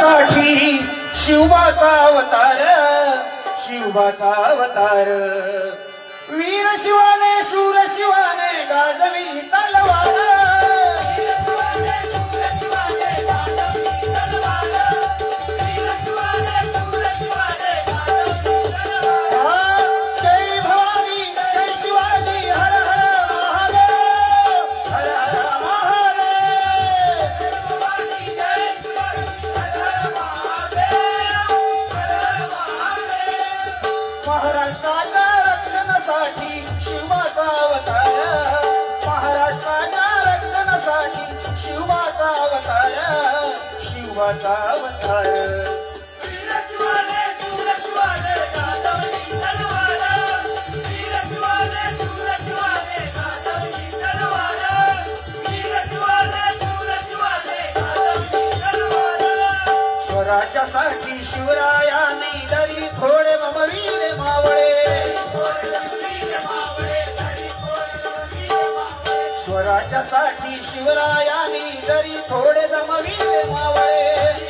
स्वराज्यासाठी शिवबाचा अवतार, शिवबाचा अवतार. वीर शिवाने शूर शिवाने गाजविली तलवार. जय भवानी जय शिवाजी हर हर महादेव, हर हर महादेव. महाराष्ट्राच्या रक्षणासाठी शिवबाचा अवतार, महाराष्ट्राच्या रक्षणासाठी शिवबाचा अवतार, शिवबाचा अवतार. स्वराज्यासाठी शिवरायांनी दरी थोडे ममवीर मावळे. स्वराज्यासाठी शिवरायांनी दरी थोडे दमवीर मावळे.